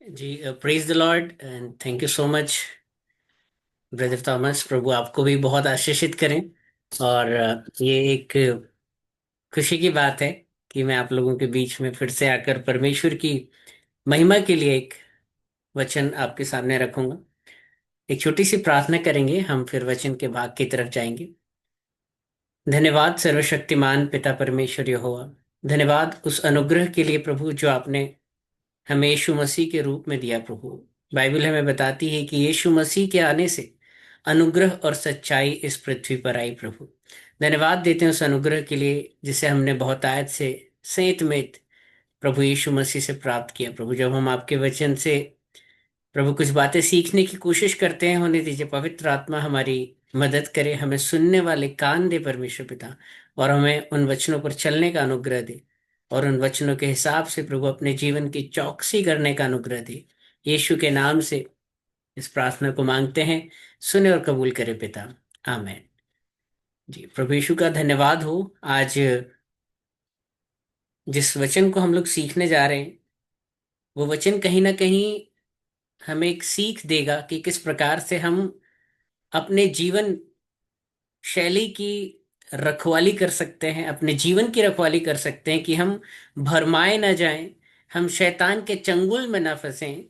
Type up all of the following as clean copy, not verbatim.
Ji, praise the lord and thank you so much brother Thomas. प्रभु आपको भी बहुत आशीषित करें। और ये एक खुशी की बात है कि मैं आप लोगों के बीच में फिर से आकर परमेश्वर की महिमा के लिए एक वचन आपके सामने रखूंगा। एक छोटी सी प्रार्थना करेंगे, हम फिर वचन के भाग की तरफ जाएंगे। धन्यवाद सर्वशक्तिमान पिता परमेश्वर यहोवा। धन्यवाद उस अनुग्रह के लिए प्रभु जो आपने हमें यीशु मसीह के रूप में दिया प्रभु। बाइबल हमें बताती है कि यीशु मसीह के आने से अनुग्रह और सच्चाई इस पृथ्वी पर आई प्रभु। धन्यवाद देते हैं उस अनुग्रह के लिए जिसे हमने बहुतायत से सेंत में प्रभु यीशु मसीह से प्राप्त किया प्रभु। जब हम आपके वचन से प्रभु कुछ बातें सीखने की कोशिश करते हैं, होने दीजिए पवित्र आत्मा हमारी मदद करे, हमें सुनने वाले कान दे परमेश्वर पिता, और हमें उन वचनों पर चलने का अनुग्रह दे, और उन वचनों के हिसाब से प्रभु अपने जीवन की चौकसी करने का अनुग्रह दे। यीशु के नाम से इस प्रार्थना को मांगते हैं, सुने और कबूल करे पिता। आमेन। जी, प्रभु यीशु का धन्यवाद हो। आज जिस वचन को हम लोग सीखने जा रहे हैं, वो वचन कहीं ना कहीं हमें एक सीख देगा कि किस प्रकार से हम अपने जीवन शैली की रखवाली कर सकते हैं, अपने जीवन की रखवाली कर सकते हैं कि हम भरमाए ना जाएं, हम शैतान के चंगुल में ना फंसें,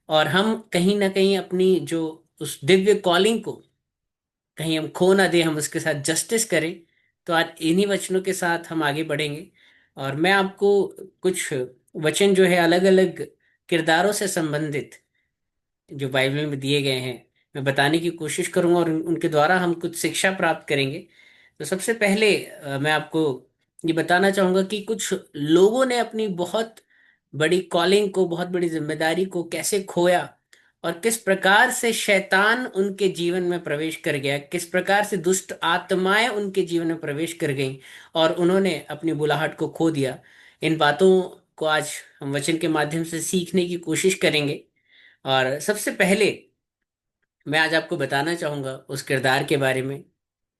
और हम कहीं ना कहीं अपनी जो उस दिव्य कॉलिंग को कहीं हम खो ना दें, हम उसके साथ जस्टिस करें। तो आज इन्हीं वचनों के साथ हम आगे बढ़ेंगे। और मैं आपको कुछ वचन जो है अलग अलग किरदारों से संबंधित जो बाइबल में दिए गए हैं, मैं बताने की कोशिश करूंगा, और उनके द्वारा हम कुछ शिक्षा प्राप्त करेंगे। तो सबसे पहले मैं आपको ये बताना चाहूंगा कि कुछ लोगों ने अपनी बहुत बड़ी कॉलिंग को, बहुत बड़ी जिम्मेदारी को कैसे खोया, और किस प्रकार से शैतान उनके जीवन में प्रवेश कर गया, किस प्रकार से दुष्ट आत्माएं उनके जीवन में प्रवेश कर गईं और उन्होंने अपनी बुलाहट को खो दिया। इन बातों को आज हम वचन के माध्यम से सीखने की कोशिश करेंगे। और सबसे पहले मैं आज आपको बताना चाहूंगा उस किरदार के बारे में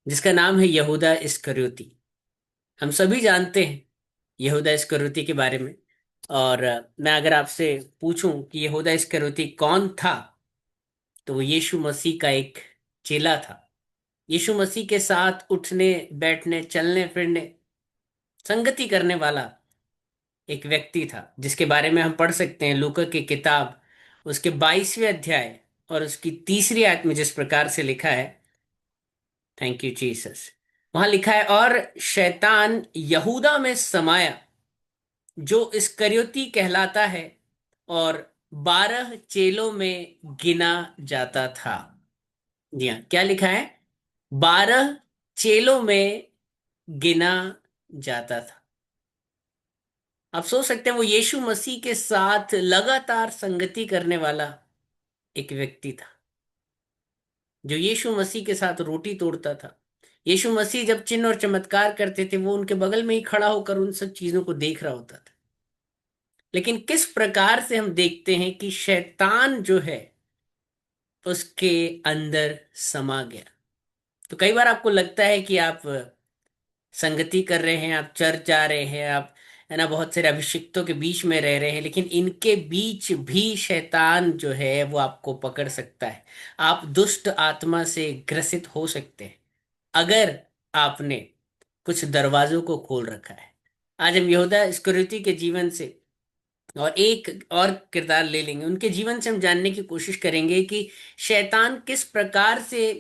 जिसका नाम है यहूदा इस्करियोती। हम सभी जानते हैं यहूदा इस्करियोती के बारे में। और मैं अगर आपसे पूछूं कि यहूदा इस्करियोती कौन था, तो वो यीशु मसीह का एक चेला था। यीशु मसीह के साथ उठने बैठने चलने फिरने संगति करने वाला एक व्यक्ति था, जिसके बारे में हम पढ़ सकते हैं लूका की किताब उसके 22वें अध्याय और उसकी तीसरी आयत में जिस प्रकार से लिखा है। Thank you Jesus. वहां लिखा है, और शैतान यहूदा में समाया जो इस्करियोती कहलाता है, और 12 चेलों में गिना जाता था। जी हाँ, क्या लिखा है? 12 चेलों में गिना जाता था। आप सोच सकते हैं वो यीशु मसीह के साथ लगातार संगति करने वाला एक व्यक्ति था, जो यीशु मसीह के साथ रोटी तोड़ता था। यीशु मसीह जब चिन्ह और चमत्कार करते थे, वो उनके बगल में ही खड़ा होकर उन सब चीजों को देख रहा होता था। लेकिन किस प्रकार से हम देखते हैं कि शैतान जो है उसके अंदर समा गया। तो कई बार आपको लगता है कि आप संगति कर रहे हैं, आप चर्च जा रहे हैं, आप है ना बहुत सारे अभिषिक्तों के बीच में रह रहे हैं, लेकिन इनके बीच भी शैतान जो है वो आपको पकड़ सकता है। आप दुष्ट आत्मा से ग्रसित हो सकते हैं अगर आपने कुछ दरवाजों को खोल रखा है। आज हम यहूदा इस्करियोती के जीवन से और एक और किरदार ले लेंगे, उनके जीवन से हम जानने की कोशिश करेंगे कि शैतान किस प्रकार से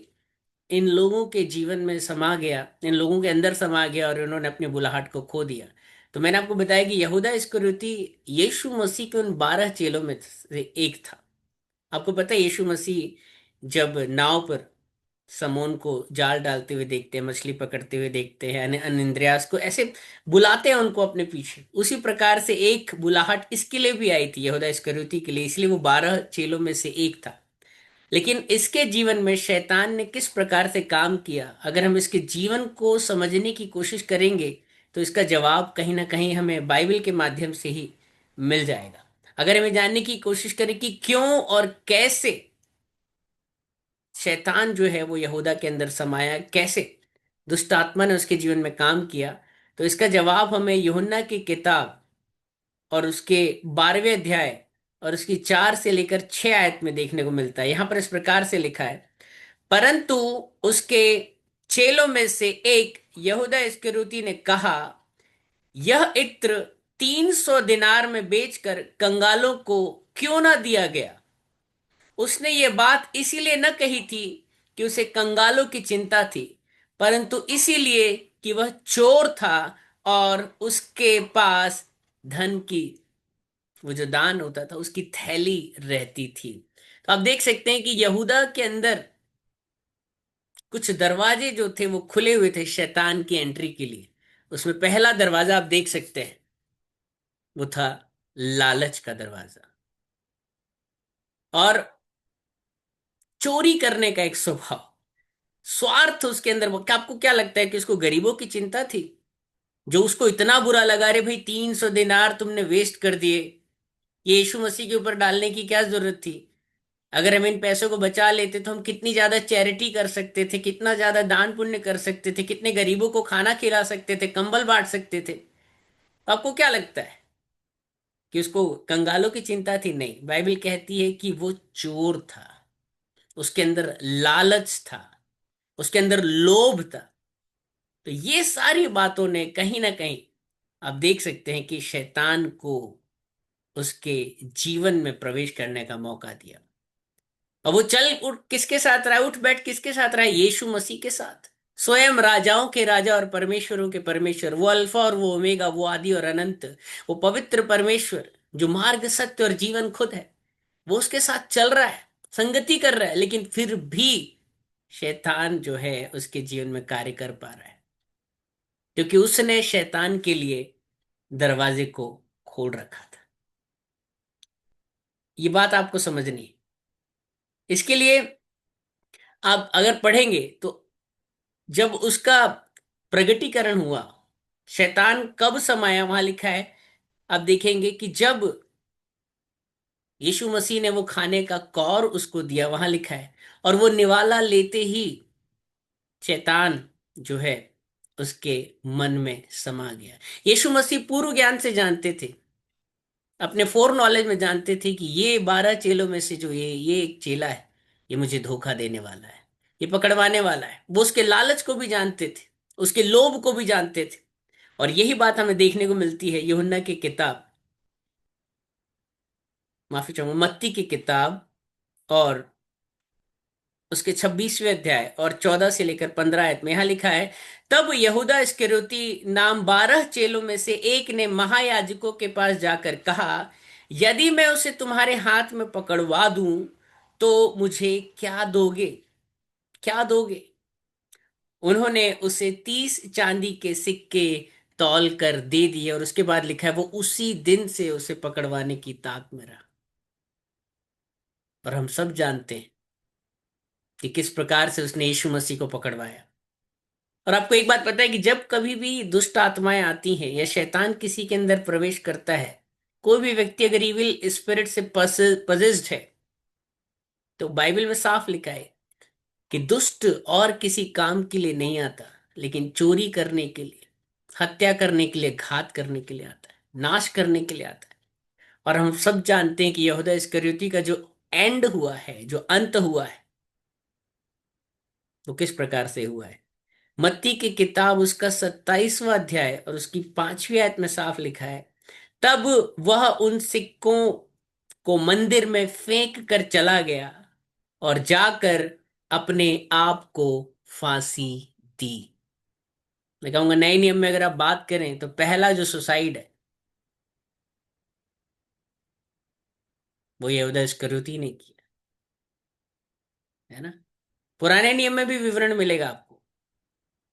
इन लोगों के जीवन में समा गया, इन लोगों के अंदर समा गया, और इन्होंने अपनी बुलाहट को खो दिया। तो मैंने आपको बताया कि यहूदा इस्करियोती यीशु मसीह के उन 12 चेलों में से एक था। आपको पता है यीशु मसीह जब नाव पर समोन को जाल डालते हुए देखते हैं, मछली पकड़ते हुए देखते हैं, अनिंद्रियास को ऐसे बुलाते हैं उनको अपने पीछे, उसी प्रकार से एक बुलाहट इसके लिए भी आई थी यहूदा इस्करियोती के लिए, इसलिए वो 12 चेलों में से एक था। लेकिन इसके जीवन में शैतान ने किस प्रकार से काम किया, अगर हम इसके जीवन को समझने की कोशिश करेंगे, तो इसका जवाब कहीं ना कहीं हमें बाइबल के माध्यम से ही मिल जाएगा। अगर हमें जानने की कोशिश करें कि क्यों और कैसे शैतान जो है वो यहूदा के अंदर समाया, कैसे दुष्ट आत्मा ने उसके जीवन में काम किया, तो इसका जवाब हमें यूहन्ना की किताब और उसके 12वें अध्याय और उसकी 4 से लेकर 6 आयत में देखने को मिलता है। यहां पर इस प्रकार से लिखा है, परंतु उसके चेलों में से एक यहूदा इस्करियोती ने कहा, यह इत्र 300 दिनार में बेचकर कंगालों को क्यों ना दिया गया। उसने ये बात इसीलिए न कही थी कि उसे कंगालों की चिंता थी, परंतु इसीलिए कि वह चोर था और उसके पास धन की, वो जो दान होता था उसकी थैली रहती थी। तो आप देख सकते हैं कि यहूदा के अंदर कुछ दरवाजे जो थे वो खुले हुए थे शैतान की एंट्री के लिए। उसमें पहला दरवाजा आप देख सकते हैं, वो था लालच का दरवाजा, और चोरी करने का एक स्वभाव, स्वार्थ उसके अंदर। क्या आपको क्या लगता है कि उसको गरीबों की चिंता थी, जो उसको इतना बुरा लगा, रे भाई 300 दिनार तुमने वेस्ट कर दिए, ये यीशु मसीह के ऊपर डालने की क्या जरूरत थी। अगर हम इन पैसों को बचा लेते तो हम कितनी ज्यादा चैरिटी कर सकते थे, कितना ज्यादा दान पुण्य कर सकते थे, कितने गरीबों को खाना खिला सकते थे, कंबल बांट सकते थे। आपको क्या लगता है कि उसको कंगालों की चिंता थी? नहीं, बाइबल कहती है कि वो चोर था, उसके अंदर लालच था, उसके अंदर लोभ था। तो ये सारी बातों ने कहीं ना कहीं आप देख सकते हैं कि शैतान को उसके जीवन में प्रवेश करने का मौका दिया। और वो चल उठ किसके साथ रहा है, उठ बैठ किसके साथ रहा है? यीशु मसीह के साथ, स्वयं राजाओं के राजा और परमेश्वरों के परमेश्वर, वो अल्फा और वो ओमेगा, वो आदि और अनंत, वो पवित्र परमेश्वर जो मार्ग सत्य और जीवन खुद है, वो उसके साथ चल रहा है, संगति कर रहा है। लेकिन फिर भी शैतान जो है उसके जीवन में कार्य कर पा रहा है, क्योंकि उसने शैतान के लिए दरवाजे को खोल रखा था। ये बात आपको समझनी है। इसके लिए आप अगर पढ़ेंगे तो जब उसका प्रगटीकरण हुआ, शैतान कब समाया, वहां लिखा है, आप देखेंगे कि जब यीशु मसीह ने वो खाने का कौर उसको दिया, वहां लिखा है, और वो निवाला लेते ही शैतान जो है उसके मन में समा गया। यीशु मसीह पूर्व ज्ञान से जानते थे, अपने फोर नॉलेज में जानते थे कि ये 12 चेलों में से जो ये एक चेला है, ये मुझे धोखा देने वाला है, ये पकड़वाने वाला है। वो उसके लालच को भी जानते थे, उसके लोभ को भी जानते थे। और यही बात हमें देखने को मिलती है यूहन्ना की किताब, माफी चाहूंगा, मत्ती की किताब और उसके 26वें अध्याय और 14 से लेकर 15 आयत में। यहां लिखा है, तब यहूदा इस्करियोती नाम 12 चेलों में से एक ने महायाजकों के पास जाकर कहा, यदि मैं उसे तुम्हारे हाथ में पकड़वा दूं तो मुझे क्या दोगे, क्या दोगे? उन्होंने उसे 30 चांदी के सिक्के तौल कर दे दिए। और उसके बाद लिखा है, वो उसी दिन से उसे पकड़वाने की ताक में रहा। और हम सब जानते हैं कि किस प्रकार से उसने यीशु मसीह को पकड़वाया। और आपको एक बात पता है कि जब कभी भी दुष्ट आत्माएं आती हैं या शैतान किसी के अंदर प्रवेश करता है, कोई भी व्यक्ति अगर इविल स्पिरिट से पजेस्ड है, तो बाइबल में साफ लिखा है कि दुष्ट और किसी काम के लिए नहीं आता, लेकिन चोरी करने के लिए, हत्या करने के लिए, घात करने के लिए आता है, नाश करने के लिए आता है। और हम सब जानते हैं कि यहूदा इस्करियोती का जो एंड हुआ है, जो अंत हुआ है, वो किस प्रकार से हुआ है। मत्ती की किताब उसका 27वां अध्याय और उसकी 5वीं आयत में साफ लिखा है, तब वह उन सिक्कों को मंदिर में फेंक कर चला गया और जाकर अपने आप को फांसी दी। मैं कहूंगा नए नियम में अगर आप बात करें तो पहला जो सुसाइड है वो यहूदा इस्करियोती ने किया, है ना। पुराने नियम में भी विवरण मिलेगा आपको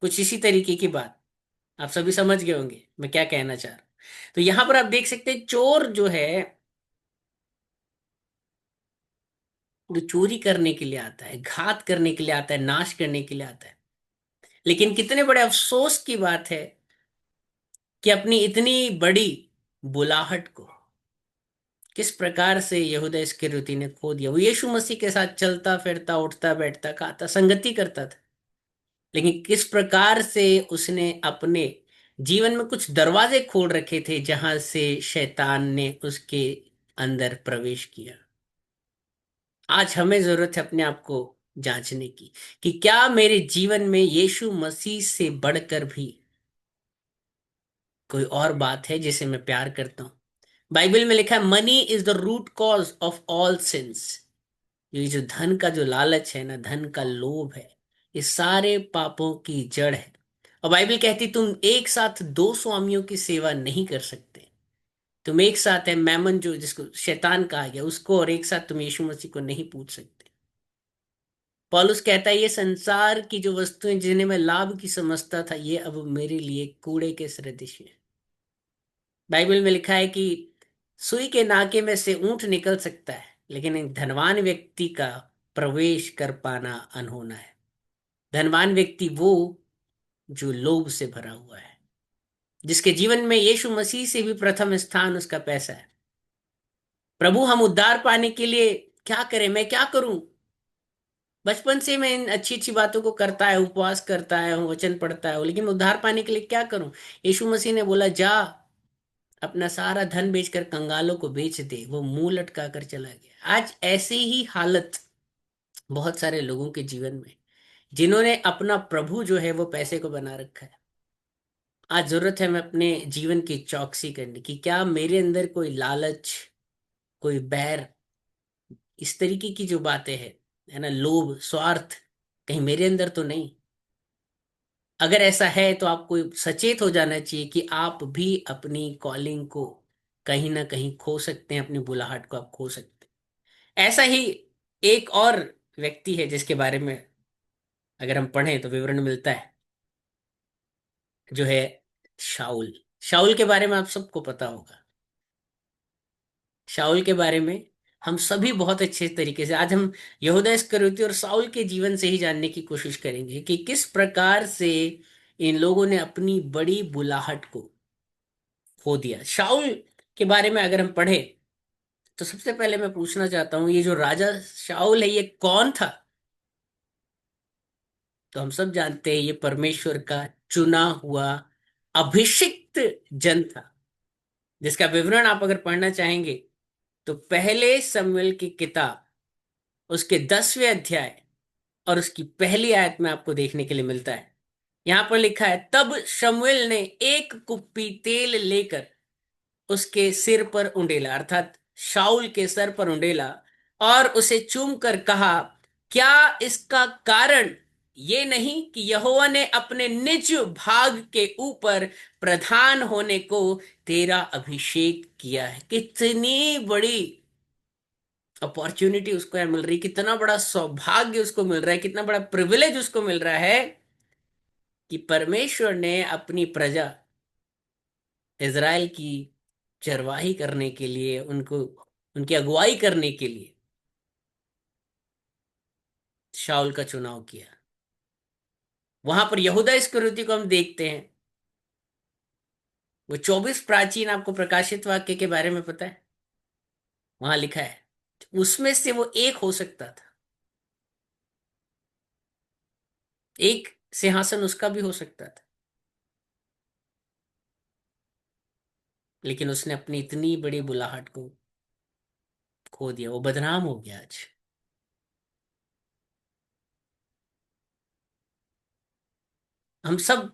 कुछ इसी तरीके की बात। आप सभी समझ गए होंगे मैं क्या कहना चाह रहा हूं। तो यहां पर आप देख सकते हैं, चोर जो है जो चोरी करने के लिए आता है, घात करने के लिए आता है, नाश करने के लिए आता है। लेकिन कितने बड़े अफसोस की बात है कि अपनी इतनी बड़ी बुलाहट को किस प्रकार से यहूदा इस्करियोती ने खो दिया। वो यीशु मसीह के साथ चलता फिरता, उठता बैठता, खाता, संगति करता था, लेकिन किस प्रकार से उसने अपने जीवन में कुछ दरवाजे खोल रखे थे जहां से शैतान ने उसके अंदर प्रवेश किया। आज हमें जरूरत है अपने आप को जांचने की कि क्या मेरे जीवन में यीशु मसीह से बढ़कर भी कोई और बात है जिसे मैं प्यार करता हूं। बाइबल में लिखा है money is the root cause of all sins. ये जो धन का जो लालच है ना, धन का लोभ है, ये सारे पापों की जड़ है। और बाइबल कहती तुम एक साथ दो स्वामियों की सेवा नहीं कर सकते। तुम एक साथ है मैमन जो जिसको शैतान कहा गया उसको, और एक साथ तुम यीशु मसीह को नहीं पूछ सकते। पौलुस कहता है ये संसार की जो वस्तुएं जिन्हें मैं लाभ की समझता था ये अब मेरे लिए कूड़े के सदृश है। बाइबल में लिखा है कि सुई के नाके में से ऊंट निकल सकता है, लेकिन एक धनवान व्यक्ति का प्रवेश कर पाना अनहोना है। धनवान व्यक्ति वो जो लोभ से भरा हुआ है, जिसके जीवन में यीशु मसीह से भी प्रथम स्थान उसका पैसा है। प्रभु हम उद्धार पाने के लिए क्या करें, मैं क्या करूं। बचपन से मैं इन अच्छी अच्छी बातों को करता है, उपवास करता है, वचन पढ़ता है, लेकिन उद्धार पाने के लिए क्या करूं। यीशु मसीह ने बोला जा अपना सारा धन बेचकर कंगालों को बेच दे। वो मुंह लटका कर चला गया। आज ऐसी ही हालत बहुत सारे लोगों के जीवन में, जिन्होंने अपना प्रभु जो है वो पैसे को बना रखा है। आज जरूरत है मैं अपने जीवन की चौकसी करने की। क्या मेरे अंदर कोई लालच, कोई बैर, इस तरीके की जो बातें हैं, है ना, लोभ, स्वार्थ, कहीं मेरे अंदर तो नहीं। अगर ऐसा है तो आपको सचेत हो जाना चाहिए कि आप भी अपनी कॉलिंग को कहीं ना कहीं खो सकते हैं, अपनी बुलाहट को आप खो सकते हैं। ऐसा ही एक और व्यक्ति है जिसके बारे में अगर हम पढ़ें तो विवरण मिलता है, जो है शाऊल। शाऊल के बारे में आप सबको पता होगा। शाऊल के बारे में हम सभी बहुत अच्छे तरीके से आज हम यहूदा इस्करियोती और शाऊल के जीवन से ही जानने की कोशिश करेंगे कि किस प्रकार से इन लोगों ने अपनी बड़ी बुलाहट को खो दिया। शाऊल के बारे में अगर हम पढ़े तो सबसे पहले मैं पूछना चाहता हूं ये जो राजा शाऊल है ये कौन था। तो हम सब जानते हैं ये परमेश्वर का चुना हुआ अभिषिक्त जन था, जिसका विवरण आप अगर पढ़ना चाहेंगे तो पहले शमूएल की किताब उसके 10वें अध्याय और उसकी पहली आयत में आपको देखने के लिए मिलता है। यहां पर लिखा है तब शमूएल ने एक कुप्पी तेल लेकर उसके सिर पर उंडेला, अर्थात शाऊल के सर पर उंडेला, और उसे चूम कर कहा क्या इसका कारण ये नहीं कि यहोवा ने अपने निज भाग के ऊपर प्रधान होने को तेरा अभिषेक किया है। कितनी बड़ी अपॉर्चुनिटी उसको यहाँ मिल रही, कितना बड़ा सौभाग्य उसको मिल रहा है, कितना बड़ा प्रिविलेज उसको मिल रहा है कि परमेश्वर ने अपनी प्रजा इज़राइल की चरवाही करने के लिए, उनको उनकी अगुवाई करने के लिए शाऊल का चुनाव किया। वहां पर यहूदा इस्करियोती को हम देखते हैं। वो 24 प्राचीन आपको प्रकाशित वाक्य के बारे में पता है, वहां लिखा है उसमें से वो एक हो सकता था। एक सिंहासन उसका भी हो सकता था, लेकिन उसने अपनी इतनी बड़ी बुलाहट को खो दिया, वो बदनाम हो गया। आज हम सब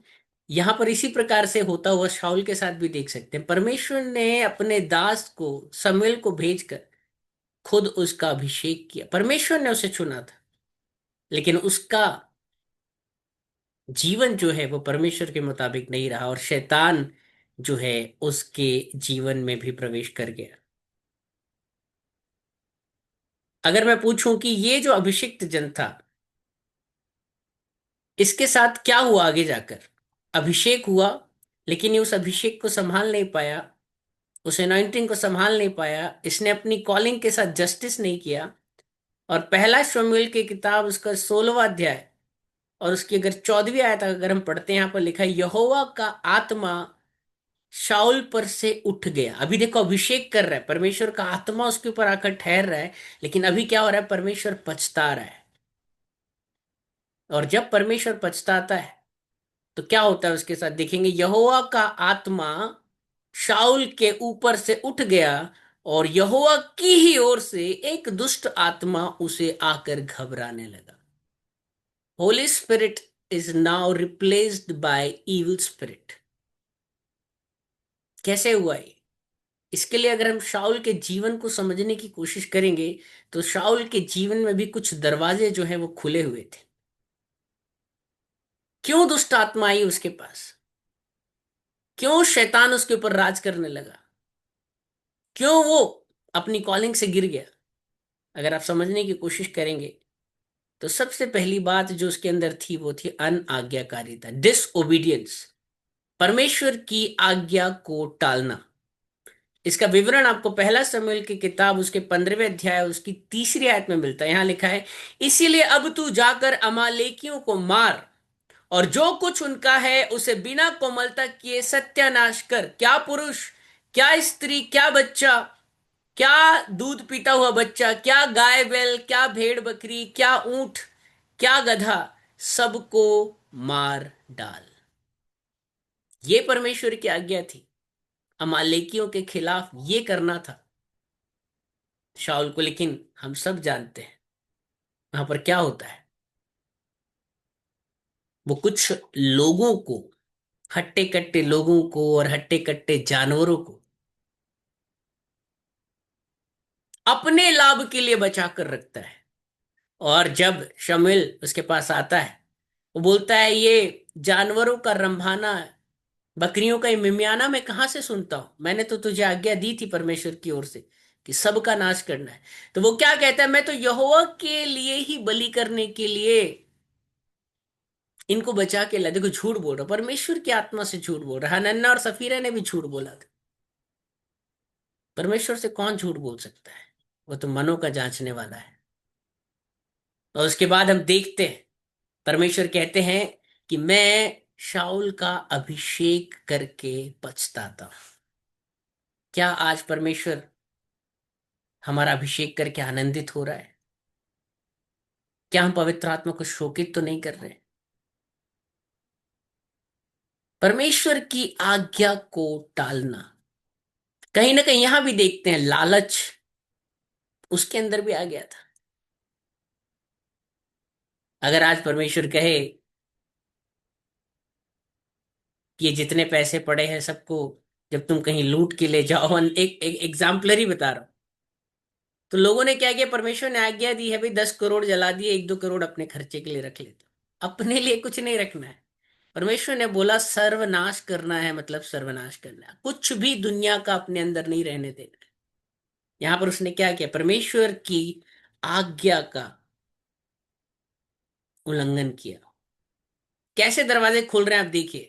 यहां पर इसी प्रकार से होता हुआ शाऊल के साथ भी देख सकते हैं। परमेश्वर ने अपने दास को शमूएल को भेजकर खुद उसका अभिषेक किया। परमेश्वर ने उसे चुना था, लेकिन उसका जीवन जो है वो परमेश्वर के मुताबिक नहीं रहा, और शैतान जो है उसके जीवन में भी प्रवेश कर गया। अगर मैं पूछूं कि ये जो अभिषिक्त जन था इसके साथ क्या हुआ आगे जाकर। अभिषेक हुआ, लेकिन ये उस अभिषेक को संभाल नहीं पाया, उस एनॉइंटिंग को संभाल नहीं पाया, इसने अपनी कॉलिंग के साथ जस्टिस नहीं किया। और पहला शमूएल की किताब उसका 16वां अध्याय और उसकी अगर 14वीं आयत अगर हम पढ़ते हैं, यहां पर लिखा है यहोवा का आत्मा शाऊल पर से उठ गया। अभी देखो अभिषेक कर रहा है, परमेश्वर का आत्मा उसके ऊपर आकर ठहर रहा है, लेकिन अभी क्या हो रहा है, परमेश्वर पछता रहा है। और जब परमेश्वर पछताता है तो क्या होता है उसके साथ, देखेंगे यहोवा का आत्मा शाऊल के ऊपर से उठ गया और यहोवा की ही ओर से एक दुष्ट आत्मा उसे आकर घबराने लगा। Holi spirit is now replaced by evil spirit. कैसे हुआ ये? इसके लिए अगर हम शाऊल के जीवन को समझने की कोशिश करेंगे तो शाऊल के जीवन में भी कुछ दरवाजे जो है वो खुले हुए थे। क्यों दुष्ट आत्मा आई उसके पास? क्यों शैतान उसके ऊपर राज करने लगा? क्यों वो अपनी कॉलिंग से गिर गया? अगर आप समझने की कोशिश करेंगे तो सबसे पहली बात जो उसके अंदर थी वो थी अनआज्ञाकारिता, डिसओबीडियंस, परमेश्वर की आज्ञा को टालना। इसका विवरण आपको पहला शमूएल की किताब उसके 15वें अध्याय उसकी तीसरी आयत में मिलता है। यहां लिखा है, इसीलिए अब तू जाकर अमालेकियों को मार और जो कुछ उनका है उसे बिना कोमलता किए सत्यानाश कर। क्या पुरुष, क्या स्त्री, क्या बच्चा, क्या दूध पीता हुआ बच्चा, क्या गाय बैल, क्या भेड़ बकरी, क्या ऊंट, क्या गधा, सबको मार डाल। ये परमेश्वर की आज्ञा थी। अमालेकियों के खिलाफ ये करना था शाऊल को। लेकिन हम सब जानते हैं वहां पर क्या होता है। वो कुछ लोगों को, हट्टे कट्टे लोगों को और हट्टे कट्टे जानवरों को अपने लाभ के लिए बचा कर रखता है। और जब शमूएल उसके पास आता है, वो बोलता है, ये जानवरों का रंभाना, बकरियों का ये मिमियाना मैं कहां से सुनता हूं? मैंने तो तुझे आज्ञा दी थी परमेश्वर की ओर से कि सबका नाश करना है। तो वो क्या कहता है, मैं तो यहोवा के लिए ही बलि करने के लिए इनको बचा के ला। देखो झूठ बोल रहा, परमेश्वर की आत्मा से झूठ बोल रहा। हनन्ना और सफीरा ने भी झूठ बोला था। परमेश्वर से कौन झूठ बोल सकता है? वो तो मनों का जांचने वाला है। और उसके बाद हम देखते हैं परमेश्वर कहते हैं कि मैं शाऊल का अभिषेक करके पछताता हूं। क्या आज परमेश्वर हमारा अभिषेक करके आनंदित हो रहा है? क्या हम पवित्र आत्मा को शोकित तो नहीं कर रहे? परमेश्वर की आज्ञा को टालना, कहीं ना कहीं यहां भी देखते हैं लालच उसके अंदर भी आ गया था। अगर आज परमेश्वर कहे कि ये जितने पैसे पड़े हैं सबको जब तुम कहीं लूट के ले जाओ, एक एग्जाम्पलरी बता रहा हूं, तो लोगों ने क्या किया? परमेश्वर ने आज्ञा दी है भाई 10 करोड़ जला दिए, 1-2 करोड़ अपने खर्चे के लिए रख लेते। अपने लिए कुछ नहीं रखना है। परमेश्वर ने बोला सर्वनाश करना है, मतलब सर्वनाश करना है। कुछ भी दुनिया का अपने अंदर नहीं रहने देना है। यहां पर उसने क्या किया? परमेश्वर की आज्ञा का उल्लंघन किया। कैसे दरवाजे खोल रहे हैं आप देखिए,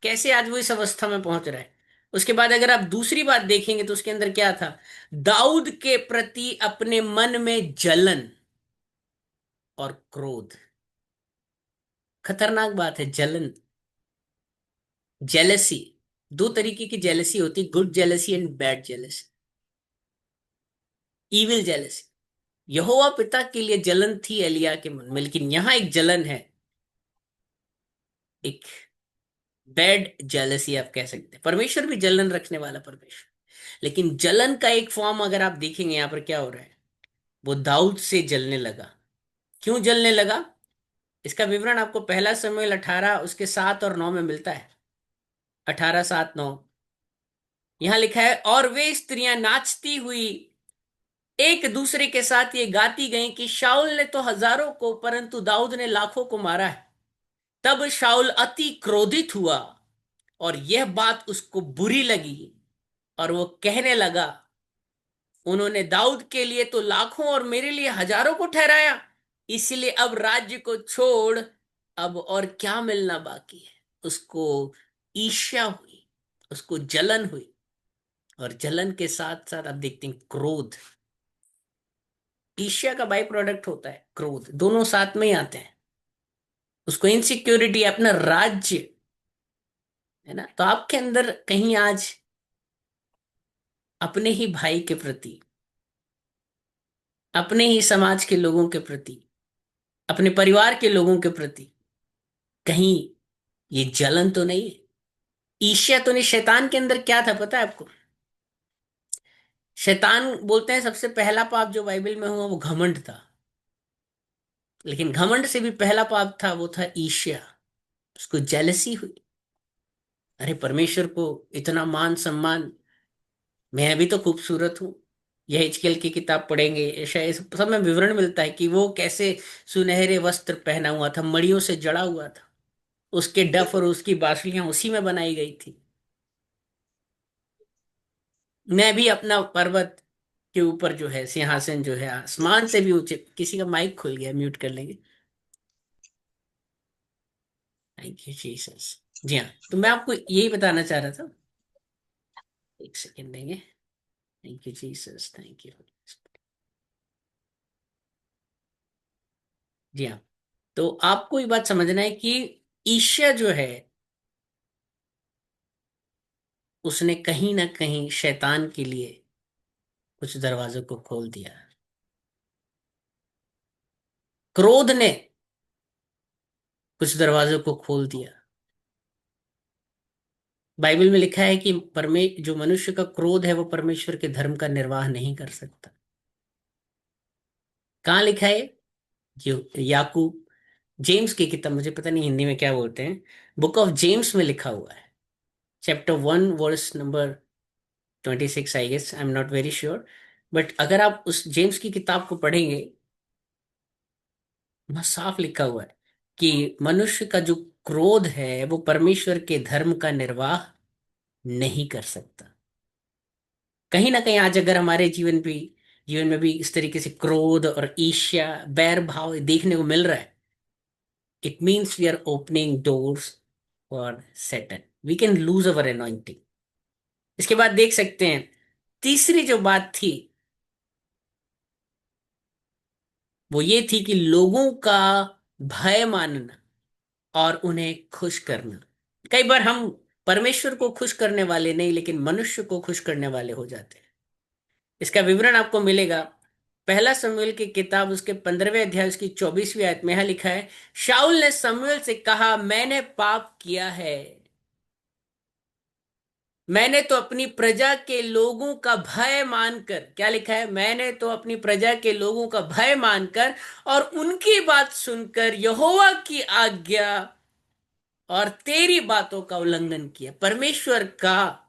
कैसे आज वो इस अवस्था में पहुंच रहा है। उसके बाद अगर आप दूसरी बात देखेंगे तो उसके अंदर क्या था? दाऊद के प्रति अपने मन में जलन और क्रोध। खतरनाक बात है जलन, जेलसी। दो तरीके की जेलसी होती, good jealousy and bad jealousy, evil jealousy. यहोवा पिता के लिए जलन थी एलिया के मन में, लेकिन यहां एक जलन है, एक बैड जेलसी आप कह सकते हैं। परमेश्वर भी जलन रखने वाला परमेश्वर, लेकिन जलन का एक फॉर्म अगर आप देखेंगे यहां पर क्या हो रहा है, वो दाऊद से जलने लगा। क्यों जलने लगा? इसका विवरण आपको पहला शमूएल 18 उसके 7 और 9 में मिलता है। 18, 7, 9 यहां लिखा है, और वे स्त्रियां नाचती हुई एक दूसरे के साथ ये गाती गईं कि शाऊल ने तो हजारों को परंतु दाऊद ने लाखों को मारा है। तब शाऊल अति क्रोधित हुआ और यह बात उसको बुरी लगी और वो कहने लगा, उन्होंने दाऊद के लिए तो लाखों और मेरे लिए हजारों को ठहराया, इसलिए अब राज्य को छोड़ अब और क्या मिलना बाकी है। उसको ईर्ष्या हुई, उसको जलन हुई, और जलन के साथ साथ आप देखते हैं क्रोध। ईर्ष्या का बाई प्रोडक्ट होता है क्रोध, दोनों साथ में ही आते हैं। उसको इनसिक्योरिटी, अपना राज्य है ना, तो आपके अंदर कहीं आज अपने ही भाई के प्रति, अपने ही समाज के लोगों के प्रति, अपने परिवार के लोगों के प्रति कहीं ये जलन तो नहीं है? ईर्ष्या तो नहीं? शैतान के अंदर क्या था पता है आपको? शैतान बोलते हैं सबसे पहला पाप जो बाइबल में हुआ वो घमंड था। लेकिन घमंड से भी पहला पाप था, वो था ईर्ष्या। उसको जेलसी हुई। अरे परमेश्वर को इतना मान सम्मान, मैं भी तो खूबसूरत हूँ। यह हिजकेल की किताब पढ़ेंगे, शायद सब में विवरण मिलता है कि वो कैसे सुनहरे वस्त्र पहना हुआ था, मड़ियों से जड़ा हुआ था। उसके डफ और उसकी बांसुरियां उसी में बनाई गई थी। मैं भी अपना पर्वत के ऊपर जो है सिंहासन जो है आसमान से भी ऊंचे। किसी का माइक खुल गया, म्यूट कर लेंगे। Thank you Jesus. जी हाँ, तो मैं आपको यही बताना चाह रहा था। एक सेकेंड देंगे। Thank you Jesus, thank you. जी हाँ, तो आपको ये बात समझना है कि ईर्ष्या जो है, उसने कहीं ना कहीं शैतान के लिए कुछ दरवाजों को खोल दिया। क्रोध ने कुछ दरवाजों को खोल दिया। बाइबल में लिखा है कि जो मनुष्य का क्रोध है वो परमेश्वर के धर्म का निर्वाह नहीं कर सकता। कहाँ लिखा है? जो याकूब, जेम्स की किताब, मुझे पता नहीं हिंदी में क्या बोलते हैं, बुक ऑफ जेम्स में लिखा हुआ है। Chapter 1 verse number 26, I guess, I am not very sure. But अगर आप उस जेम्स की किताब को पढ़ेंगे, वहाँ साफ लिखा हुआ है कि मनुष्य का जो क्रोध है वो परमेश्वर के धर्म का निर्वाह नहीं कर सकता। कहीं ना कहीं आज अगर हमारे जीवन में भी इस तरीके से क्रोध और ईर्ष्या, बैर भाव देखने को मिल रहा है, it means we are opening doors for Satan, we can lose our anointing. इसके बाद देख सकते हैं, तीसरी जो बात थी वो ये थी कि लोगों का भय मानना और उन्हें खुश करना। कई बार हम परमेश्वर को खुश करने वाले नहीं, लेकिन मनुष्य को खुश करने वाले हो जाते हैं। इसका विवरण आपको मिलेगा पहला शमूएल की किताब, उसके 15वें अध्याय, उसकी 24वीं आयत में। यहां लिखा है, शाऊल ने शमूएल से कहा, मैंने पाप किया है। मैंने तो अपनी प्रजा के लोगों का भय मानकर, क्या लिखा है, मैंने तो अपनी प्रजा के लोगों का भय मानकर और उनकी बात सुनकर यहोवा की आज्ञा और तेरी बातों का उल्लंघन किया। परमेश्वर का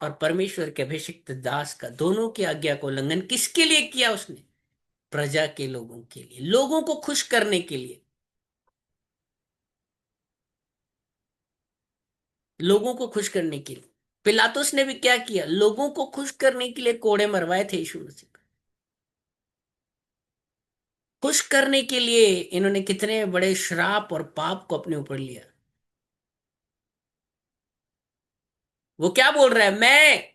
और परमेश्वर के अभिषिक्त दास का, दोनों की आज्ञा का उल्लंघन किसके लिए किया उसने? प्रजा के लोगों के लिए, लोगों को खुश करने के लिए। लोगों को खुश करने के लिए पिलातुस ने भी क्या किया? लोगों को खुश करने के लिए कोड़े मरवाए थे यीशु मसीह को। खुश करने के लिए इन्होंने कितने बड़े श्राप और पाप को अपने ऊपर लिया। वो क्या बोल रहा है? मैं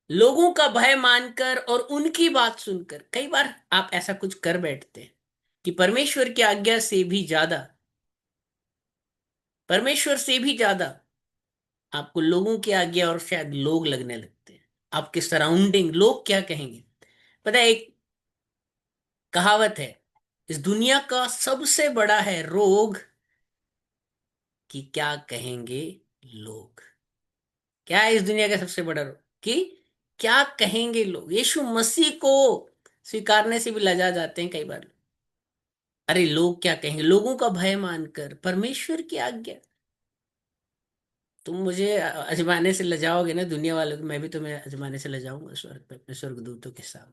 लोगों का भय मानकर और उनकी बात सुनकर। कई बार आप ऐसा कुछ कर बैठते हैं कि परमेश्वर से भी ज्यादा आपको लोगों की आज्ञा और शायद लोग लगने लगते हैं। आपके सराउंडिंग, लोग क्या कहेंगे? पता है, एक कहावत है, इस दुनिया का सबसे बड़ा है रोग कि क्या कहेंगे लोग। क्या है इस दुनिया का सबसे बड़ा रोग? कि क्या कहेंगे लोग। यीशु मसीह को स्वीकारने से भी लजा जाते हैं कई बार। अरे लोग क्या कहेंगे, लोगों का भय मानकर परमेश्वर की आज्ञा। तुम मुझे अजमाने से लजाओगे ना दुनिया वालों को, मैं भी तुम्हें अजमाने से लजाऊंगा स्वर्ग पे अपने स्वर्गदूतों के साथ।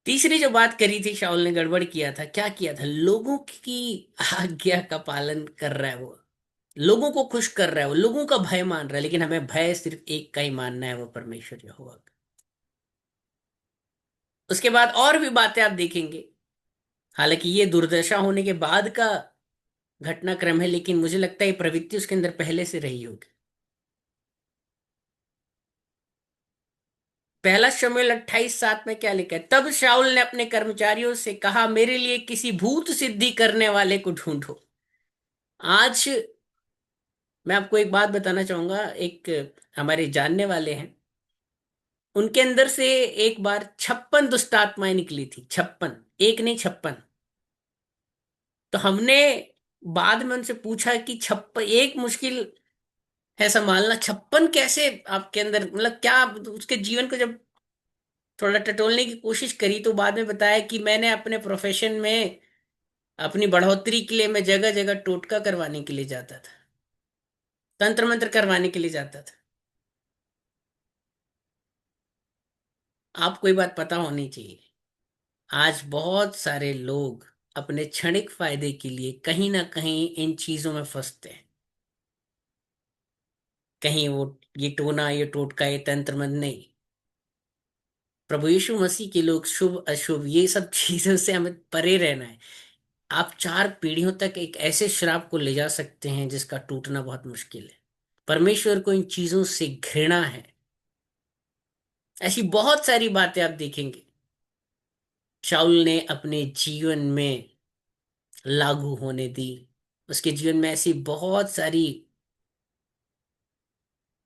तीसरी जो बात करी थी, शाऊल ने गड़बड़ किया था। क्या किया था? लोगों की आज्ञा का पालन कर रहा है वो, लोगों को खुश कर रहा है वो, लोगों का भय मान रहा है। लेकिन हमें भय सिर्फ एक का ही मानना है, वो परमेश्वर यहोवा का। उसके बाद और भी बातें आप देखेंगे। हालांकि ये दुर्दशा होने के बाद का घटनाक्रम है, लेकिन मुझे लगता है ये प्रवृत्ति उसके अंदर पहले से रही होगी। पहला शमूएल 28:7 में क्या लिखा है? तब शाऊल ने अपने कर्मचारियों से कहा, मेरे लिए किसी भूत सिद्धि करने वाले को ढूंढो। आज मैं आपको एक बात बताना चाहूंगा। एक हमारे जानने वाले हैं, उनके अंदर से एक बार 56 दुष्ट आत्माएं निकली थी। 56, एक नहीं 56। तो हमने बाद में उनसे पूछा कि 56 एक मुश्किल है संभालना। 56 कैसे आपके अंदर, मतलब क्या उसके जीवन को जब थोड़ा टटोलने की कोशिश करी तो बाद में बताया कि मैंने अपने प्रोफेशन में अपनी बढ़ोतरी के लिए मैं जगह जगह टोटका करवाने के लिए जाता था, तंत्र मंत्र करवाने के लिए जाता था। आपको ये बात पता होनी चाहिए, आज बहुत सारे लोग अपने क्षणिक फायदे के लिए कहीं ना कहीं इन चीजों में फंसते हैं। कहीं वो ये टोना, ये टोटका, ये तंत्र मंत्र नहीं। प्रभु यीशु मसीह के लोग शुभ अशुभ ये सब चीजों से हमें परे रहना है। आप 4 पीढ़ियों तक एक ऐसे श्राप को ले जा सकते हैं जिसका टूटना बहुत मुश्किल है। परमेश्वर को इन चीजों से घृणा है। ऐसी बहुत सारी बातें आप देखेंगे शाऊल ने अपने जीवन में लागू होने दी। उसके जीवन में ऐसी बहुत सारी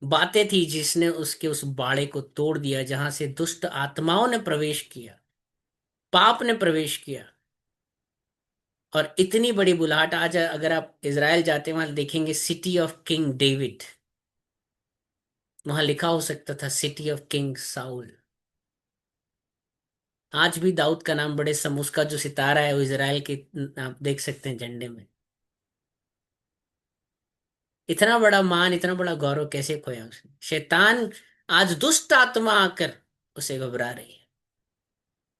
बातें थी जिसने उसके उस बाड़े को तोड़ दिया जहां से दुष्ट आत्माओं ने प्रवेश किया, पाप ने प्रवेश किया। और इतनी बड़ी बुलाहट आज अगर आप इज़राइल जाते हैं वहां देखेंगे सिटी ऑफ किंग डेविड, वहां लिखा हो सकता था सिटी ऑफ किंग साउल। आज भी दाऊद का नाम बड़े उसका जो सितारा है वो इज़राइल के आप देख सकते हैं झंडे में। इतना बड़ा मान, इतना बड़ा गौरव कैसे खोया उसने? शैतान आज दुष्ट आत्मा आकर उसे घबरा रही है।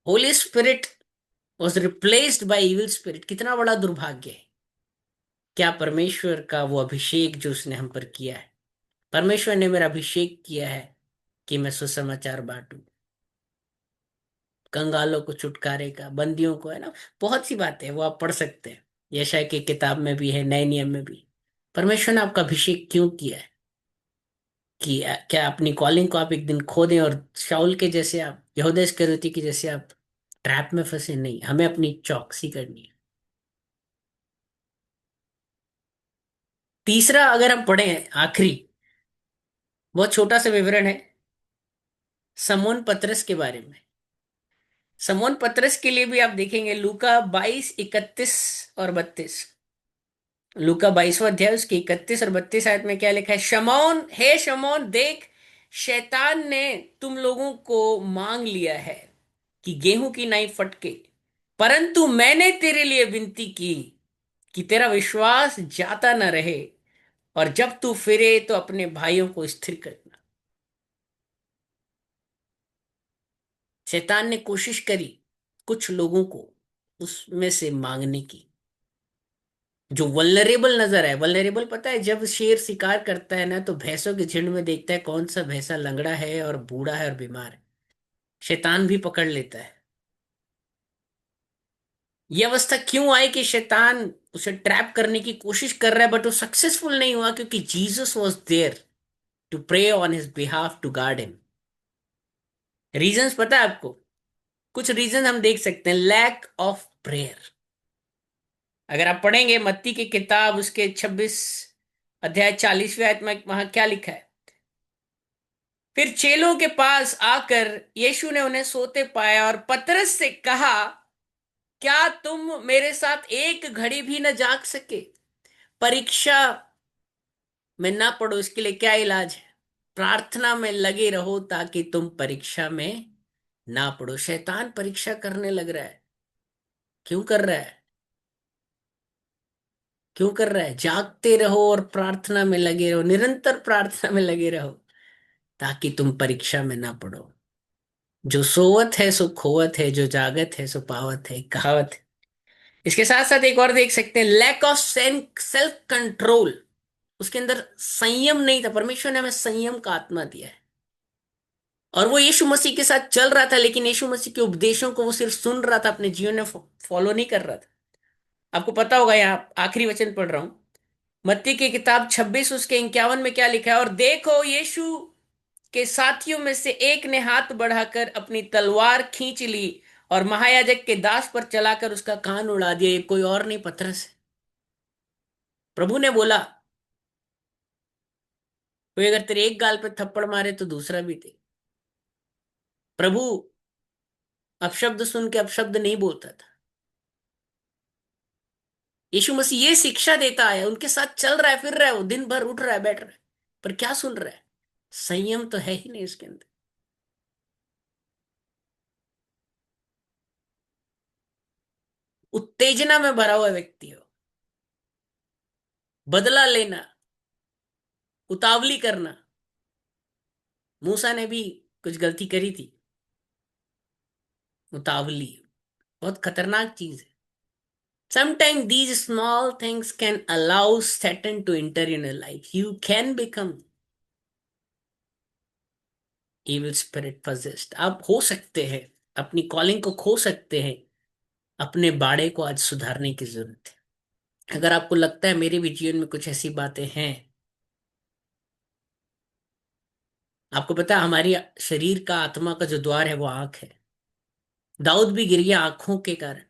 Holi spirit was replaced by evil spirit. कितना बड़ा दुर्भाग्य है। क्या परमेश्वर का वो अभिषेक जो उसने हम पर किया है, परमेश्वर ने मेरा अभिषेक किया है कि मैं सुसमाचार बांटूं, कंगालों को छुटकारे का, बंदियों को, है ना। बहुत सी बातें हैं, वो आप पढ़ सकते हैं। यशायाह की किताब में भी है, नए नियम में भी। परमेश्वर ने आपका अभिषेक क्यों किया है? कि क्या अपनी कॉलिंग को आप एक दिन खो दें और शाऊल के जैसे, आप यहूदा इस्करियोती के जैसे आप ट्रैप में फंसे? नहीं, हमें अपनी चौकसी करनी है। तीसरा अगर हम पढ़े, आखिरी, बहुत छोटा सा विवरण है समोन पतरस के बारे में। समोन पतरस के लिए भी आप देखेंगे लूका 22:31 और 32। लूका 22वां अध्याय उसके 31 और 32 आयत में क्या लिखा है? शमौन, हे शमौन, देख, शैतान ने तुम लोगों को मांग लिया है कि गेहूं की नाई फटके, परंतु मैंने तेरे लिए विनती की कि तेरा विश्वास जाता न रहे, और जब तू फिरे तो अपने भाइयों को स्थिर करना। शैतान ने कोशिश करी कुछ लोगों को उसमें से मांगने की जो वल्नरेबल नजर है। वल्नरेबल पता है, जब शेर शिकार करता है ना तो भैंसों के झुंड में देखता है कौन सा भैंसा लंगड़ा है और बूढ़ा है और बीमार है, शैतान भी पकड़ लेता है। ये अवस्था क्यों आई कि शैतान उसे ट्रैप करने की कोशिश कर रहा है बट वो सक्सेसफुल नहीं हुआ? क्योंकि Jesus was there to pray on his behalf to guard him. Reasons पता है आपको? कुछ रीजन हम देख सकते हैं। Lack of prayer. अगर आप पढ़ेंगे मत्ती की किताब उसके 26 अध्याय 40वें आयत में वहां क्या लिखा है? फिर चेलों के पास आकर यीशु ने उन्हें सोते पाया और पतरस से कहा, क्या तुम मेरे साथ एक घड़ी भी न जाग सके? परीक्षा में ना पढ़ो, इसके लिए क्या इलाज है? प्रार्थना में लगे रहो ताकि तुम परीक्षा में ना पढ़ो। शैतान परीक्षा करने लग रहा है। क्यों कर रहा है? क्यों कर रहा है? जागते रहो और प्रार्थना में लगे रहो, निरंतर प्रार्थना में लगे रहो ताकि तुम परीक्षा में ना पढ़ो। जो सोवत है सो खोवत है, जो जागत है सो पावत है, कहावत है। इसके साथ साथ एक और देख सकते हैं, लैक ऑफ सेल्फ कंट्रोल। उसके अंदर संयम नहीं था। परमेश्वर ने हमें संयम का आत्मा दिया है। और वो यीशु मसीह के साथ चल रहा था लेकिन यीशु मसीह के उपदेशों को वो सिर्फ सुन रहा था, अपने जीवन में फॉलो नहीं कर रहा था। आपको पता होगा, यहाँ आखिरी वचन पढ़ रहा हूं, मत्ती की किताब 26 उसके 51 में क्या लिखा है? और देखो, यीशु के साथियों में से एक ने हाथ बढ़ाकर अपनी तलवार खींच ली और महायाजक के दास पर चलाकर उसका कान उड़ा दिया। ये कोई और नहीं, पतरस है। प्रभु ने बोला, कोई अगर तेरे एक गाल पे थप्पड़ मारे तो दूसरा भी दे। प्रभु अपशब्द सुन के अपशब्द नहीं बोलता था। यीशु मसीह ये शिक्षा देता है, उनके साथ चल रहा है, फिर रहा है, वो दिन भर उठ रहा है, बैठ रहा है, पर क्या सुन रहा है? संयम तो है ही नहीं उसके अंदर। उत्तेजना में भरा हुआ व्यक्ति हो, बदला लेना, उतावली करना। मूसा ने भी कुछ गलती करी थी, उतावली। बहुत खतरनाक चीज है। Sometimes these small things can allow Satan to enter in your life. You can become evil spirit possessed. आप हो सकते हैं, अपनी कॉलिंग को खो सकते हैं। अपने बाड़े को आज सुधारने की जरूरत है। अगर आपको लगता है मेरे भी जीवन में कुछ ऐसी बातें हैं, आपको पता है हमारी शरीर का, आत्मा का जो द्वार है वो आंख है। दाऊद भी गिर गया आंखों के कारण।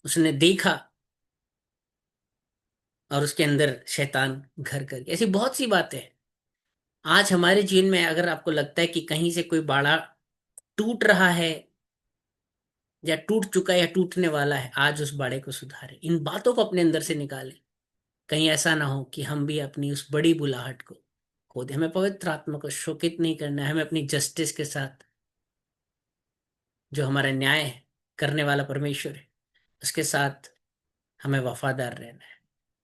उसने देखा और उसके अंदर शैतान घर कर गया। ऐसी बहुत सी बातें हैं। आज हमारे जीवन में अगर आपको लगता है कि कहीं से कोई बाड़ा टूट रहा है, या टूट चुका है या टूटने वाला है, आज उस बाड़े को सुधारे, इन बातों को अपने अंदर से निकाले। कहीं ऐसा ना हो कि हम भी अपनी उस बड़ी बुलाहट को खो दे। हमें पवित्र आत्मा को शोकित नहीं करना है। हमें अपनी जस्टिस के साथ, जो हमारा न्याय करने वाला परमेश्वर है, उसके साथ हमें वफादार रहना है।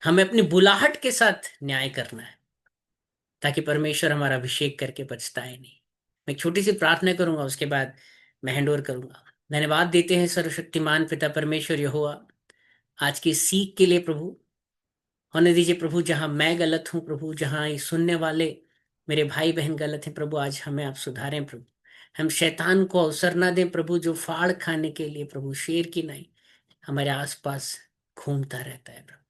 हमें अपनी बुलाहट के साथ न्याय करना है, ताकि परमेश्वर हमारा अभिषेक करके पछताए नहीं। मैं एक छोटी सी प्रार्थना करूंगा, उसके बाद मैं हैंड ओवर करूंगा। धन्यवाद देते हैं सर्वशक्तिमान पिता परमेश्वर यहोवा, आज की सीख के लिए प्रभु। होने दीजिए प्रभु, जहां मैं गलत हूं प्रभु, जहां ये सुनने वाले मेरे भाई बहन गलत हैं प्रभु, आज हमें आप सुधारें प्रभु। हम शैतान को अवसर ना दें प्रभु, जो फाड़ खाने के लिए प्रभु शेर की नहीं हमारे आसपास घूमता रहता है प्रभु।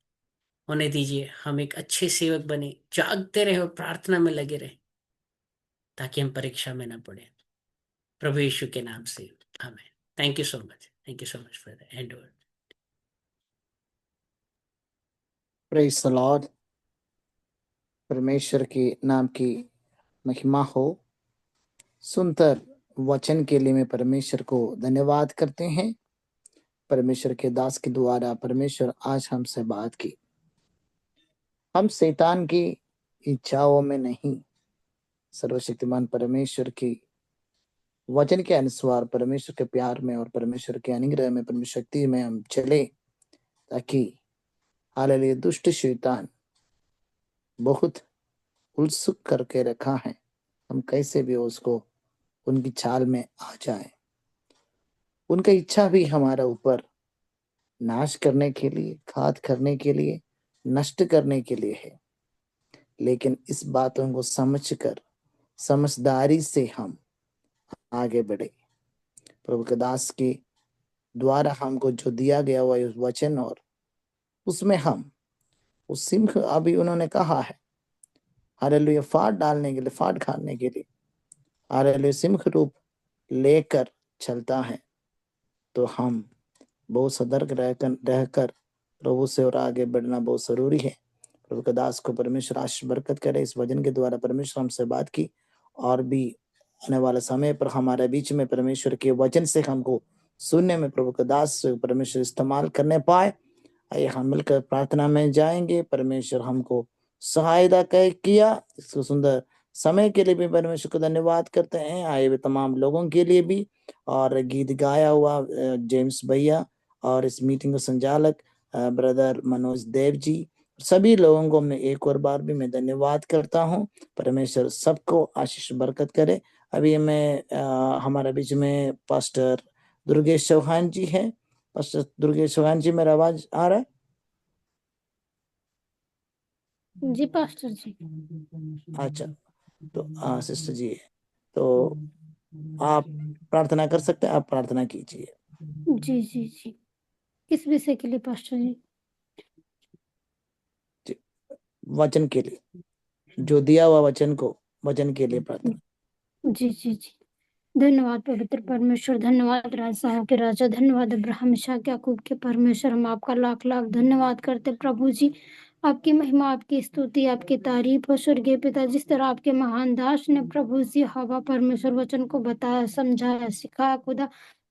होने दीजिए हम एक अच्छे सेवक बने, जागते रहे और प्रार्थना में लगे रहे, ताकि हम परीक्षा में ना पड़े। प्रभु यीशु के नाम से आमेन। Thank you so much, thank you so much for the hand over. Praise the lord. परमेश्वर के नाम की महिमा हो। सुंदर वचन के लिए मैं परमेश्वर को धन्यवाद करते हैं। परमेश्वर के दास के द्वारा परमेश्वर आज हमसे बात की। हम शैतान की इच्छाओं में नहीं, सर्वशक्तिमान परमेश्वर की वचन के अनुसार, परमेश्वर के प्यार में और परमेश्वर के अनुग्रह में, परमेश्वर शक्ति में हम चले, ताकि हालेलुया दुष्ट शैतान बहुत उत्सुक करके रखा है, हम कैसे भी उसको उनकी चाल में आ जाए। उनका इच्छा भी हमारा ऊपर नाश करने के लिए, घात करने के लिए, नष्ट करने के लिए है। लेकिन इस बातों को समझकर समझदारी से हम आगे बढ़े। प्रभु के दास के द्वारा हमको जो दिया गया हुआ उस वचन, और उसमें हम उस सिंह, अभी उन्होंने कहा है हालेलुया, फाड़ डालने के लिए, फाड़ खाने के लिए हालेलुया सिंह रूप लेकर चलता है। तो हम बहुत सतर्क रहकर प्रभु से और आगे बढ़ना बहुत जरूरी है। प्रभु के दास को परमेश्वर आशीष बरकत करे। इस वचन के द्वारा परमेश्वर हमसे बात की, और भी आने वाले समय पर हमारे बीच में परमेश्वर के वचन से हमको सुनने में प्रभु के दास से परमेश्वर इस्तेमाल करने पाए। आइए हम मिलकर प्रार्थना में जाएंगे। परमेश्वर हमको सहायता किया। इस सुंदर समय के लिए भी परमेश्वर को धन्यवाद करते हैं। आए हुए तमाम लोगों के लिए भी, और गीत गाया हुआ जेम्स भैया, और इस मीटिंग का संचालक ब्रदर मनोज देव जी, सभी लोगों को मैं एक और बार भी मैं धन्यवाद करता हूँ। परमेश्वर सबको आशीष बरकत करे। अभी मैं हमारे बीच में पास्टर दुर्गेश चौहान जी है। पास्टर दुर्गेश चौहान जी, मेरा आवाज आ रहा है? जी पास्टर जी। अच्छा, तो सिस्टर जी, तो आप प्रार्थना कर सकते हैं, आप प्रार्थना कीजिए। जी जी जी। किस विषय के लिए पास्टर जी? वचन के लिए, जो दिया हुआ वचन के लिए प्रार्थना। जी जी जी। धन्यवाद पवित्र परमेश्वर, धन्यवाद राज साहब के राजा, धन्यवाद अब्राहम इसहाक याकूब के परमेश्वर। हम आपका लाख लाख धन्यवाद करते प्रभु जी। आपकी महिमा, आपकी स्तुति, आपकी तारीफ हो स्वर्गीय पिता। जिस तरह आपके महान दास ने प्रभु जी हवा परमेश्वर वचन को बताया, समझाया, सिखाया खुदा,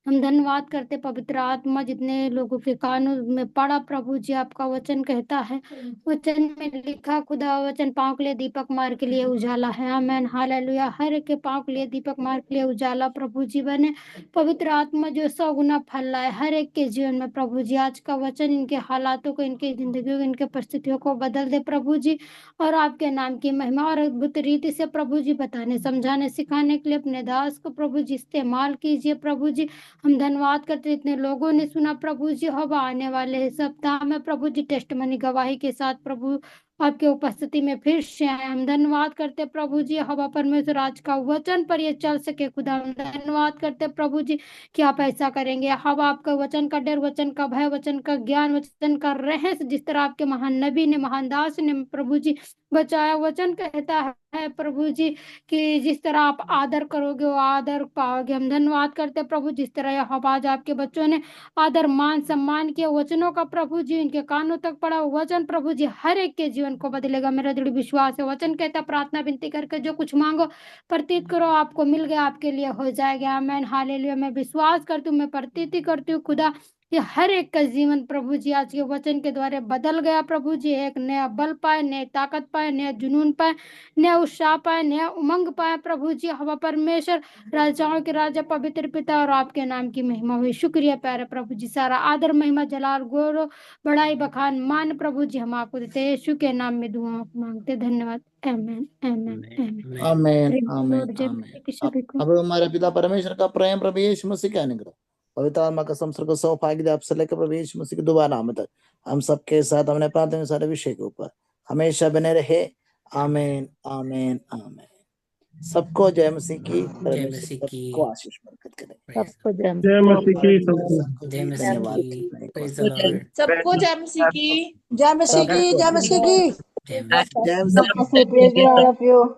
हम धन्यवाद करते पवित्र आत्मा, जितने लोगों के कानों में पड़ा प्रभु जी, आपका वचन कहता है, वचन में लिखा, खुदा वचन पाँव के लिए दीपक, मार्ग के लिए उजाला है। आमेन, हालेलुया। हर एक के पाँव के लिए दीपक, मार्ग के लिए उजाला प्रभु जी बने। पवित्र आत्मा जो 100 गुना फल लाए हर एक के जीवन में प्रभु जी, आज का वचन इनके हालातों को, इनकी जिंदगियों को, इनके परिस्थितियों को बदल दे प्रभु जी, और आपके नाम की महिमा और अद्भुत रीति से प्रभु जी बताने, समझाने, सिखाने के लिए अपने दास को प्रभु जी इस्तेमाल कीजिए प्रभु जी। हम धन्यवाद करते, इतने लोगों ने सुना प्रभु जी, अब आने वाले सप्ताह में प्रभु जी टेस्टमनी गवाही के साथ प्रभु आपके उपस्थिति में फिर से आए। हम धन्यवाद करते प्रभु जी, हवा परमेश्वर आज का वचन पर ये चल सके खुदा। हम धन्यवाद करते प्रभु जी कि आप ऐसा करेंगे। हवा आपका वचन का डर, वचन का भय, वचन का ज्ञान, वचन का रहस्य, जिस तरह आपके महान नबी ने, महान दास ने प्रभु जी बचाया। वचन कहता है प्रभु जी कि जिस तरह आप आदर करोगे वो आदर पाओगे। हम धन्यवाद करते प्रभु, जिस तरह यह आवाज आपके बच्चों ने आदर मान सम्मान किया वचनों का प्रभु जी, इनके कानों तक पड़ा वचन प्रभु जी हर एक के जीवन को बदलेगा। मेरा दृढ़ विश्वास है। वचन कहता, प्रार्थना विनती करके जो कुछ मांगो प्रतीत करो, आपको मिल गया, आपके लिए हो जाएगा। आमीन, हालेलुया। मैं विश्वास करती हूँ, मैं प्रतीति करती हूँ खुदा, ये हर एक का जीवन प्रभु जी आज के वचन के द्वारा बदल गया प्रभु जी। एक नया बल पाए, नई ताकत पाए, नया जुनून पाए, नया उत्साह पाए, नया उमंग पाए प्रभु जी। हवा परमेश्वर, राजाओं के राजा, पवित्र पिता, और आपके नाम की महिमा हुई। शुक्रिया प्यारे प्रभु जी, सारा आदर, महिमा, जलाल, गौरव, बड़ाई, बखान, मान प्रभु जी हम आपको देते हैं। यीशु के नाम में दुआ मांगते, धन्यवाद। आमीन, आमीन, आमीन। आमेन, प्रेम आमेन, लॉर्ड, जय आमेन। मसीह की सभी को। अब हमारे पिता परमेश्वर का प्रेम, प्रभु यीशु मसीह का अनुग्रह, पवित्र आत्मा का संसर्ग, सौभाग्य आप से लेकर प्रभु यीशु मसीह के दोबारा आने तक हम सबके साथ अपने प्रार्थना के सारे विषय के ऊपर हमेशा बने रहे। आमेन, आमेन, आमेन। सबको जय मसीह की, जय परमेश्वर मसीह की। सबको आशीष बरकत करे। Praise सबको जय जय मसीह की सबको। the- जय मसीह धन्यवाद। की। Praise the Lord. सबको जय मसीह की, जय मसीह की, जय मसीह की। जय मसीह। जय मसीह नमस्ते, praise the Lord of you.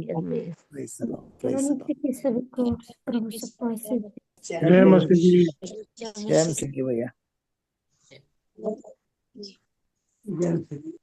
Praise the Lord, praise the Lord। मसीह की सभी को प्रभु सबको आशीष दे। जय मसीह की। जय मसीह की भैया। जय मसीह की।